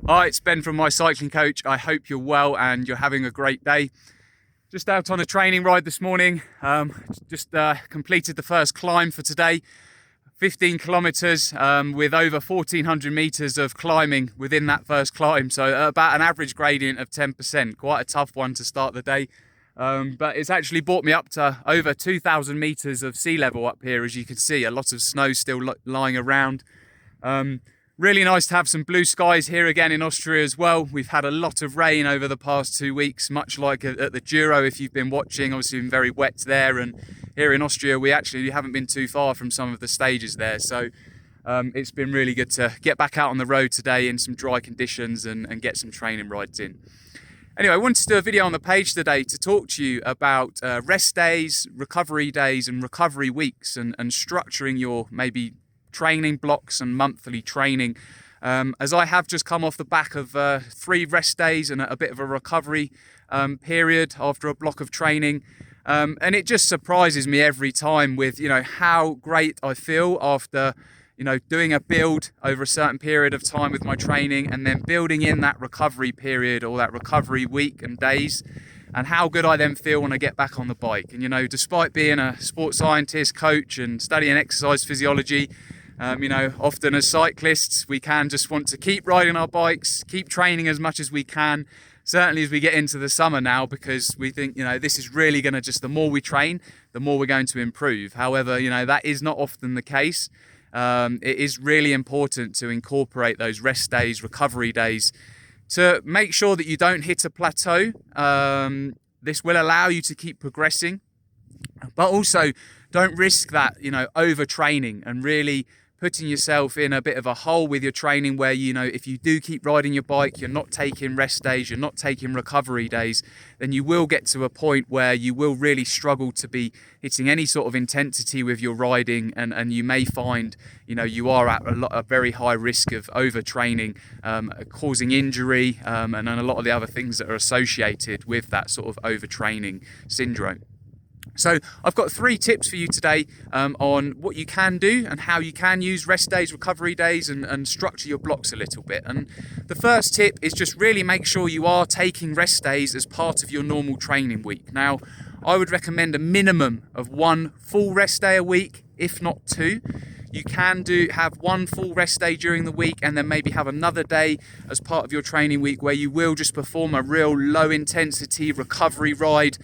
Hi, it's Ben from My Cycling Coach. I hope you're well and you're having a great day. Just out on a training ride this morning. Just completed the first climb for today. 15 kilometers with over 1,400 meters of climbing within that first climb. So about an average gradient of 10%. Quite a tough one to start the day. But it's actually brought me up to over 2,000 meters of sea level up here. As you can see, a lot of snow still lying around. Really nice to have some blue skies here again in Austria as well. We've had a lot of rain over the past 2 weeks, much like at the Giro, if you've been watching. Obviously been very wet there, and here in Austria we actually haven't been too far from some of the stages there. So it's been really good to get back out on the road today in some dry conditions and get some training rides in. Anyway, I wanted to do a video on the page today to talk to you about rest days, recovery days and recovery weeks, and structuring your maybe training blocks and monthly training, as I have just come off the back of 3 rest days and a bit of a recovery period after a block of training, and it just surprises me every time with how great I feel after doing a build over a certain period of time with my training and then building in that recovery period or that recovery week and days, and how good I then feel when I get back on the bike. And despite being a sports scientist, coach and studying exercise physiology, often as cyclists, we can just want to keep riding our bikes, keep training as much as we can, certainly as we get into the summer now, because we think, this is really going to just, the more we train, the more we're going to improve. However, that is not often the case. It is really important to incorporate those rest days, recovery days, to make sure that you don't hit a plateau. This will allow you to keep progressing, but also don't risk that, overtraining and really putting yourself in a bit of a hole with your training where, if you do keep riding your bike, you're not taking rest days, you're not taking recovery days, then you will get to a point where you will really struggle to be hitting any sort of intensity with your riding, and you may find, you are at a very high risk of overtraining, causing injury, and a lot of the other things that are associated with that sort of overtraining syndrome. So I've got 3 tips for you today on what you can do and how you can use rest days, recovery days, and structure your blocks a little bit. And the first tip is just really make sure you are taking rest days as part of your normal training week. Now, I would recommend a minimum of 1 full rest day a week, if not 2. You can have 1 full rest day during the week and then maybe have another day as part of your training week where you will just perform a real low intensity recovery ride.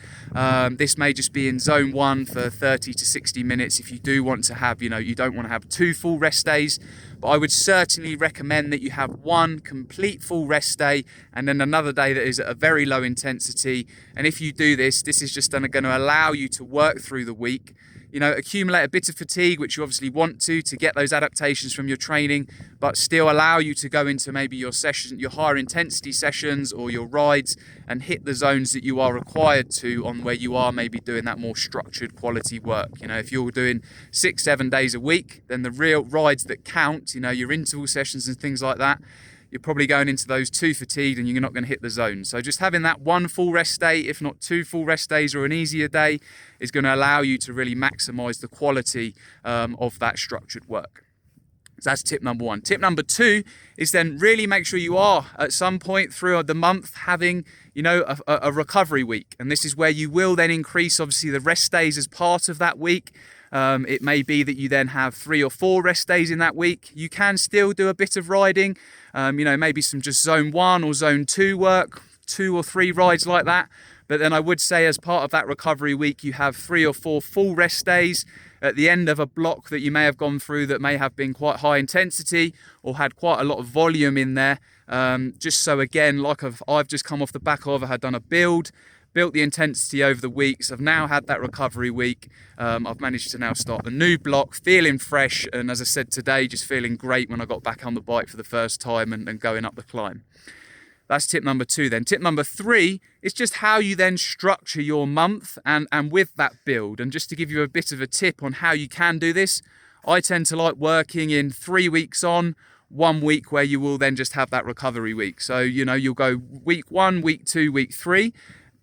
This may just be in zone 1 for 30 to 60 minutes if you do want to have, you don't want to have 2 full rest days. But I would certainly recommend that you have 1 complete full rest day and then another day that is at a very low intensity. And if you do this is just going to allow you to work through the week, accumulate a bit of fatigue, which you obviously want to get those adaptations from your training, but still allow you to go into maybe your session, your higher intensity sessions or your rides, and hit the zones that you are required to on where you are maybe doing that more structured quality work. If you're doing 6-7 days a week, then the real rides that count, your interval sessions and things like that, you're probably going into those too fatigued and you're not going to hit the zone. So just having that 1 full rest day, if not 2 full rest days or an easier day, is going to allow you to really maximize the quality of that structured work. So that's tip number 1. Tip number 2 is then really make sure you are at some point through the month having, a recovery week. And this is where you will then increase obviously the rest days as part of that week. It may be that you then have 3 or 4 rest days in that week. You can still do a bit of riding, maybe some just zone 1 or zone 2 work, 2 or 3 rides like that. But then I would say as part of that recovery week, you have 3 or 4 full rest days at the end of a block that you may have gone through that may have been quite high intensity or had quite a lot of volume in there. Just so again, like I've just come off the back of, I had done a built the intensity over the weeks. I've now had that recovery week. I've managed to now start the new block, feeling fresh. And as I said today, just feeling great when I got back on the bike for the first time and going up the climb. That's tip number 2 then. Tip number 3 is just how you then structure your month and with that build. And just to give you a bit of a tip on how you can do this, I tend to like working in 3 weeks on, 1 week where you will then just have that recovery week. So, you'll go week 1, week 2, week 3.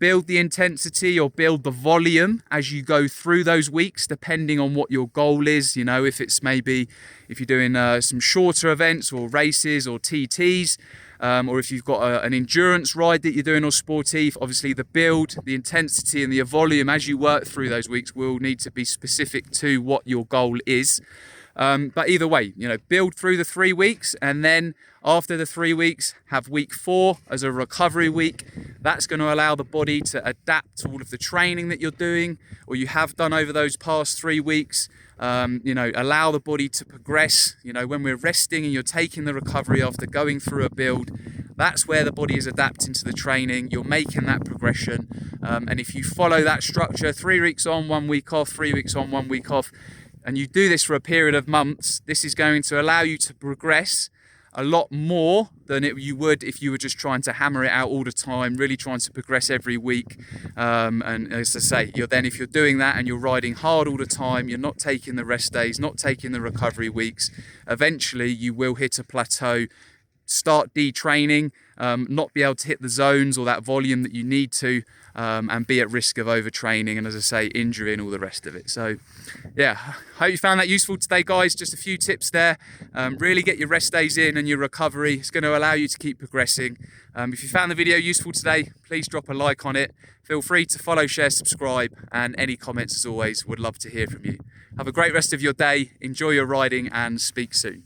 build the intensity or build the volume as you go through those weeks, depending on what your goal is. You know, if it's maybe if you're doing some shorter events or races or TTs, or if you've got an endurance ride that you're doing or sportive, obviously the build, the intensity and the volume as you work through those weeks will need to be specific to what your goal is. But either way, you know, build through the 3 weeks, and then after the 3 weeks, have week 4 as a recovery week. That's going to allow the body to adapt to all of the training that you're doing or you have done over those past 3 weeks. You know, allow the body to progress. You know, when we're resting and you're taking the recovery after going through a build, that's where the body is adapting to the training. You're making that progression. And if you follow that structure, 3 weeks on, 1 week off, 3 weeks on, 1 week off, and you do this for a period of months, this is going to allow you to progress a lot more than you would if you were just trying to hammer it out all the time, really trying to progress every week. And as I say, if you're doing that and you're riding hard all the time, you're not taking the rest days, not taking the recovery weeks, eventually you will hit a plateau, start detraining, not be able to hit the zones or that volume that you need to, and be at risk of overtraining and, as I say, injury and all the rest of it. So yeah, hope you found that useful today, guys. Just a few tips there. Really get your rest days in and your recovery. It's going to allow you to keep progressing. If you found the video useful today, please drop a like on it. Feel free to follow, share, subscribe, and any comments, as always, would love to hear from you. Have a great rest of your day. Enjoy your riding and speak soon.